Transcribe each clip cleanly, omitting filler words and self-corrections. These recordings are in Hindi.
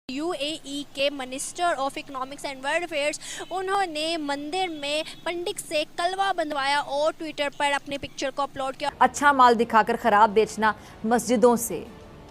यूएई के minister of economics and world affairs उन्होंने मंदिर में पंडित से कलवा बंधवाया और ट्विटर पर अपने पिक्चर को अपलोड किया। अच्छा माल दिखाकर खराब बेचना, मस्जिदों से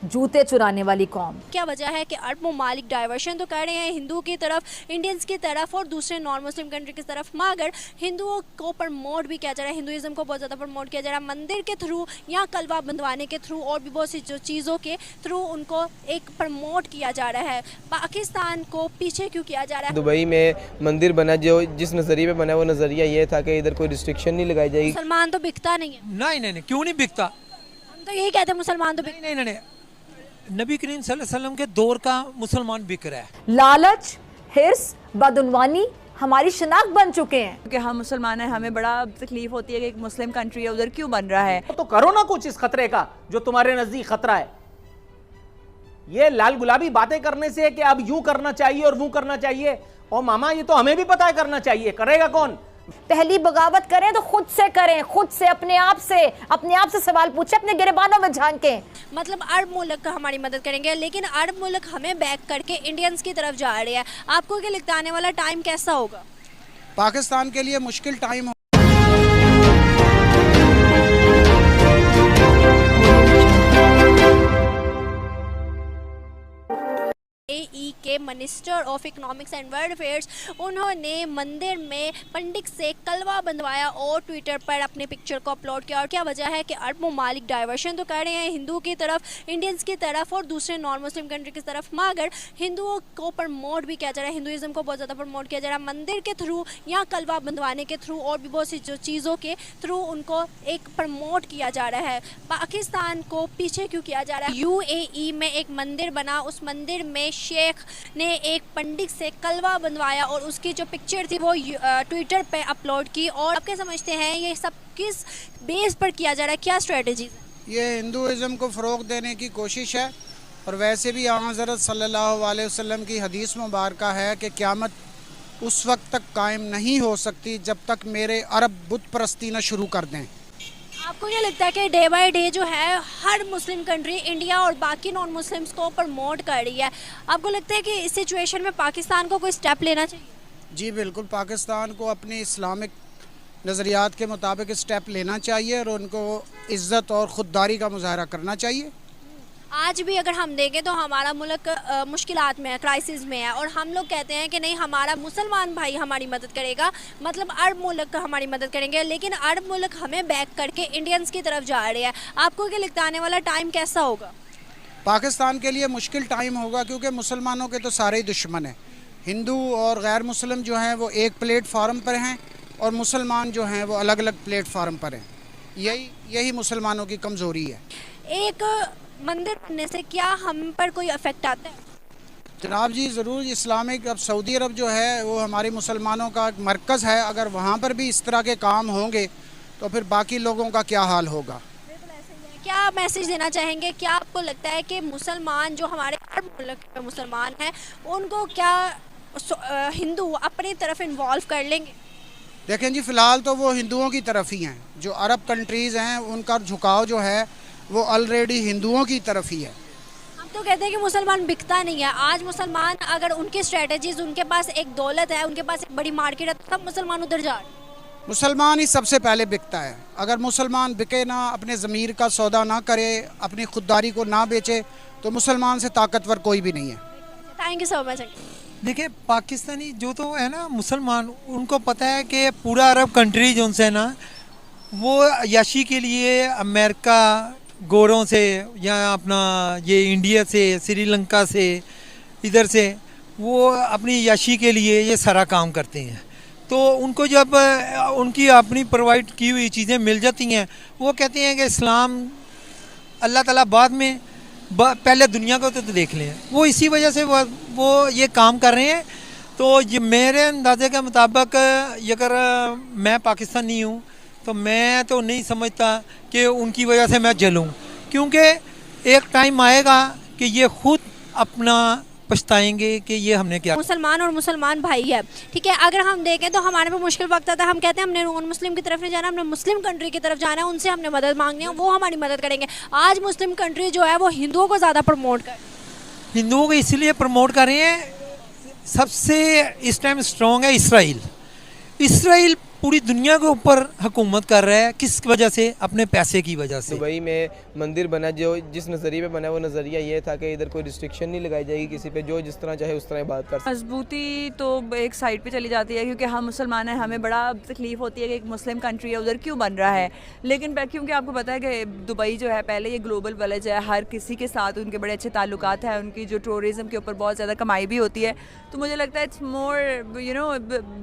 जूते चुराने वाली कौम। क्या वजह है कि अरब ममालिक डाइवर्शन तो कर रहे हैं हिंदू की तरफ, इंडियंस की तरफ और दूसरे नॉन मुस्लिम कंट्री की तरफ, मगर हिंदुओं को प्रमोट भी किया जा रहा है, हिंदुइज्म को बहुत ज़्यादा प्रमोट किया जा रहा है मंदिर के थ्रू या कलवा बंधवाने के थ्रू और भी बहुत सी जो चीज़ों के थ्रू उनको एक प्रमोट किया जा रहा है। पाकिस्तान को पीछे क्यों किया जा रहा है? दुबई में मंदिर बना, जो जिस नज़रिए में बना वो नज़रिया ये था कि इधर कोई रिस्ट्रिक्शन नहीं लगाई जाएगी। मुसलमान तो बिकता नहीं है। नहीं, क्यों नहीं बिकता? हम तो यही कहते हैं मुसलमान तो नहीं, नबी करीम सल्लल्लाहु अलैहि वसल्लम के दौर का मुसलमान बिक रहा है। लालच, हिर्स, बदउनवानी हमारी शनाख्त बन चुके हैं कि हम मुसलमान हैं, हमें बड़ा तकलीफ होती है कि एक मुस्लिम कंट्री है उधर क्यों बन रहा है। तो करो ना कुछ इस खतरे का जो तुम्हारे नजदीक खतरा है। ये लाल गुलाबी बातें करने से कि अब यूं करना चाहिए और वो करना चाहिए, और मामा ये तो हमें भी पता है करना चाहिए, करेगा कौन? पहली बगावत करें तो खुद से करें, खुद से अपने आप से सवाल पूछे, अपने गिरबानों में झांकें। मतलब अरब मुल्क हमारी मदद करेंगे, लेकिन अरब मुल्क हमें बैक करके इंडियंस की तरफ जा रहे हैं। आपको क्या लगता है आने वाला टाइम कैसा होगा? पाकिस्तान के लिए मुश्किल टाइम यूएई के minister of economics and world affairs उन्होंने मंदिर में पंडित से कलवा बंधवाया और ट्विटर पर अपने पिक्चर को अपलोड किया। और क्या वजह है कि अरब ममालिक डाइवर्शन तो कर रहे हैं हिंदू की तरफ, इंडियंस की तरफ और दूसरे नॉन मुस्लिम कंट्री की तरफ, मगर हिंदुओं को प्रमोट भी किया जा रहा है, हिंदुइज्म को बहुत ज़्यादा प्रमोट किया जा रहा है मंदिर के थ्रू या कलवा बंधवाने के थ्रू और भी बहुत सी जो चीज़ों के थ्रू उनको एक प्रमोट किया जा रहा है। पाकिस्तान को पीछे क्यों किया जा रहा है? यूएई में एक मंदिर बना, उस मंदिर में शेख ने एक पंडित से कलवा बंधवाया और उसकी जो पिक्चर थी वो ट्विटर पे अपलोड की। और आप क्या समझते हैं ये सब किस बेस पर किया जा रहा है, क्या स्ट्रेटजी? ये हिंदुइज़्म को फ़रोग़ देने की कोशिश है, और वैसे भी आक़ा हज़रत सल्लल्लाहु अलैहि वसल्लम की हदीस मुबारक है कि क़यामत उस वक्त तक कायम नहीं हो सकती जब तक मेरे अरब बुत परस्ती न शुरू कर दें। आपको क्या लगता है कि डे बाय डे जो है हर मुस्लिम कंट्री इंडिया और बाकी नॉन मुस्लिम्स को प्रमोट कर रही है, आपको लगता है कि इस सिचुएशन में पाकिस्तान को कोई स्टेप लेना चाहिए? जी बिल्कुल, पाकिस्तान को अपनी इस्लामिक नज़रियात के मुताबिक स्टेप लेना चाहिए और उनको इज़्ज़त और ख़ुददारी का मुजाहरा करना चाहिए। आज भी अगर हम देखें तो हमारा मुल्क मुश्किलात में है, क्राइसिस में है, और हम लोग कहते हैं कि नहीं हमारा मुसलमान भाई हमारी मदद करेगा, मतलब अरब मुल्क हमारी मदद करेंगे, लेकिन अरब मुल्क हमें बैक करके इंडियंस की तरफ जा रहे हैं। आपको क्या लगता है आने वाला टाइम कैसा होगा? पाकिस्तान के लिए मुश्किल टाइम होगा, क्योंकि मुसलमानों के तो सारे ही दुश्मन हैं। हिंदू और गैर मुस्लिम जो हैं वो एक प्लेटफार्म पर हैं, और मुसलमान जो हैं वो अलग अलग प्लेटफार्म पर हैं। यही मुसलमानों की कमज़ोरी है। एक मंदिर बनने से क्या हम पर कोई इफेक्ट आता है? जनाब जी ज़रूर, इस्लामिक अब सऊदी अरब जो है वो हमारे मुसलमानों का मरकज़ है, अगर वहाँ पर भी इस तरह के काम होंगे तो फिर बाकी लोगों का क्या हाल होगा। क्या मैसेज देना चाहेंगे? क्या आपको लगता है कि मुसलमान जो हमारे अरब मुल्क के मुसलमान हैं उनको क्या हिंदू अपनी तरफ इन्वॉल्व कर लेंगे? देखें जी, फ़िलहाल तो वो हिंदुओं की तरफ ही हैं। जो अरब कंट्रीज़ हैं उनका झुकाव जो है वो ऑलरेडी हिंदुओं की तरफ ही है। हम तो कहते हैं कि मुसलमान बिकता नहीं है। आज मुसलमान अगर उनकी स्ट्रेटजीज, उनके पास एक दौलत है, उनके पास एक बड़ी मार्केट है, तो सब मुसलमान उधर जा रहे हैं। मुसलमान ही सबसे पहले बिकता है। अगर मुसलमान बिके ना, अपने ज़मीर का सौदा ना करे, अपनी खुददारी को ना बेचे, तो मुसलमान से ताकतवर कोई भी नहीं है। Thank you so much. देखिए, पाकिस्तानी जो तो है ना मुसलमान, उनको पता है कि पूरा अरब कंट्री जो है ना वो याशी के लिए अमेरिका गोरों से या अपना ये इंडिया से, श्रीलंका से, इधर से वो अपनी याशी के लिए ये सारा काम करते हैं। तो उनको जब उनकी अपनी प्रोवाइड की हुई चीज़ें मिल जाती हैं, वो कहते हैं कि इस्लाम अल्लाह ताला बाद में पहले दुनिया को तो देख लें। वो इसी वजह से वो ये काम कर रहे हैं। तो ये मेरे अंदाजे के मुताबिक अगर मैं पाकिस्तानी हूँ तो मैं तो नहीं समझता कि उनकी वजह से मैं जलूं, क्योंकि एक टाइम आएगा कि ये खुद अपना पछताएंगे कि ये हमने क्या। मुसलमान और मुसलमान भाई है, ठीक है। अगर हम देखें तो हमारे पे मुश्किल वक्त आता है, हम कहते हैं हमने नॉन मुस्लिम की तरफ नहीं जाना, हमने मुस्लिम कंट्री की तरफ जाना है, उनसे हमने मदद मांगनी है, वो हमारी मदद करेंगे। आज मुस्लिम कंट्री जो है वो हिंदुओं को ज़्यादा प्रमोट कर हिंदुओं को इसलिए प्रमोट कर रहे हैं, सबसे इस टाइम स्ट्रॉन्ग है इसराइल। इसराइल पूरी दुनिया के ऊपर हुकूमत कर रहा है, किस वजह से? अपने पैसे की वजह से। दुबई में मंदिर बना, जो जिस नज़रिए पे बना वो नज़रिया ये था कि इधर कोई रिस्ट्रिक्शन नहीं लगाई जाएगी किसी पे, जो जिस तरह चाहे उस तरह बात कर सकते। मजबूती तो एक साइड पे चली जाती है क्योंकि हम मुसलमान हैं, हमें बड़ा तकलीफ़ होती है कि एक मुस्लिम कंट्री है उधर क्यों बन रहा है। लेकिन क्योंकि आपको पता है कि दुबई जो है पहले ये ग्लोबल विलेज है, हर किसी के साथ उनके बड़े अच्छे ताल्लुकात हैं, उनकी जो टूरिज़म के ऊपर बहुत ज़्यादा कमाई भी होती है, तो मुझे लगता है इट्स मोर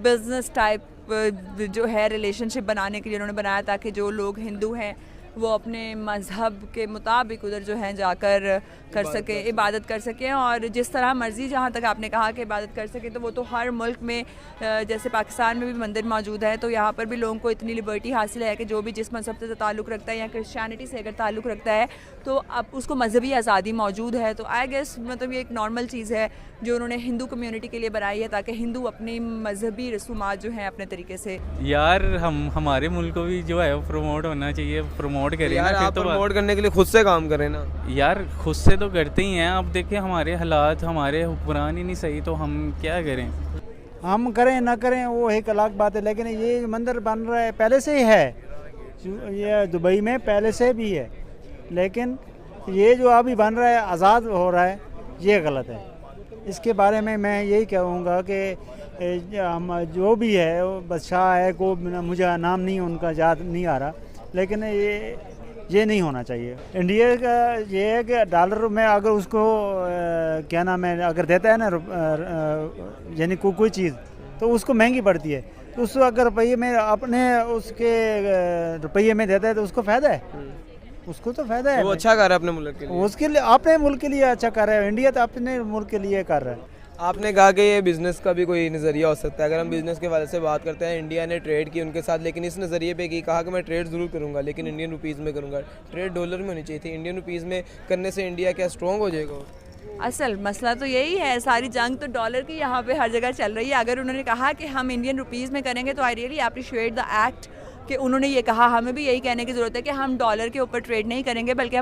बिजनेस टाइप जो है रिलेशनशिप बनाने के लिए उन्होंने बनाया, ताकि जो लोग हिंदू हैं वो अपने मज़हब के मुताबिक उधर जो है जाकर कर सके, इबादत कर सकें, और जिस तरह मर्ज़ी, जहाँ तक आपने कहा कि इबादत कर सके, तो वो तो हर मुल्क में, जैसे पाकिस्तान में भी मंदिर मौजूद है, तो यहाँ पर भी लोगों को इतनी लिबर्टी हासिल है कि जो भी जिस मज़हब से ताल्लुक़ रखता है या क्रिश्चियनिटी से अगर ताल्लुक़ रखता है तो अब उसको मजहबी आज़ादी मौजूद है। तो आई गेस मतलब ये एक नॉर्मल चीज़ है जो उन्होंने हिंदू कम्युनिटी के लिए बनाई है, ताकि हिंदू अपनी मजहबी रसूमात जो हैं अपने तरीके से। यार हमारे मुल्क को भी जो है वो प्रमोट होना चाहिए, प्रमोट करें यार, आप प्रमोट करने के लिए खुद से काम करें ना यार, खुद से तो करते ही हैं। अब देखें हमारे हालात, हमारे हुक्मरान ही नहीं सही, तो हम क्या करें? हम करें ना करें वो एक अलग बात है, लेकिन ये मंदिर बन रहा है पहले से ही है, ये दुबई में पहले से भी है, लेकिन ये जो अभी बन रहा है, आज़ाद हो रहा है, ये गलत है। इसके बारे में मैं यही कहूँगा कि हम जो भी है बादशाह है को, मुझे नाम नहीं उनका याद नहीं आ रहा, लेकिन ये नहीं होना चाहिए। इंडिया का ये है कि डॉलर में अगर उसको क्या नाम है, अगर देता है ना यानी कोई चीज़, तो उसको महंगी पड़ती है, तो उसको अगर रुपये में अपने उसके रुपये में देता है तो उसको फ़ायदा है, उसको तो फ़ायदा है। वो अच्छा कर रहा है अपने मुल्क के लिए, उसके लिए अपने मुल्क के लिए अच्छा कर रहा है। इंडिया तो अपने मुल्क के लिए कर रहा है। आपने कहा कि ये बिज़नेस का भी कोई नज़रिया हो सकता है। अगर हम बिज़नेस के वाले से बात करते हैं, इंडिया ने ट्रेड की उनके साथ, लेकिन इस नज़रिए पे कहा कि मैं ट्रेड ज़रूर करूँगा लेकिन इंडियन रुपीज़ में करूँगा। ट्रेड डॉलर में होनी चाहिए थी, इंडियन रुपीज़ में करने से इंडिया क्या स्ट्रॉन्ग हो जाएगा? असल मसला तो यही है, सारी जंग तो डॉलर की यहाँ पे हर जगह चल रही है। अगर उन्होंने कहा कि हम इंडियन रुपीज़ में करेंगे तो I really appreciate the act कि उन्होंने ये कहा। हमें भी यही कहने की ज़रूरत है कि हम डॉलर के ऊपर ट्रेड नहीं करेंगे, बल्कि हम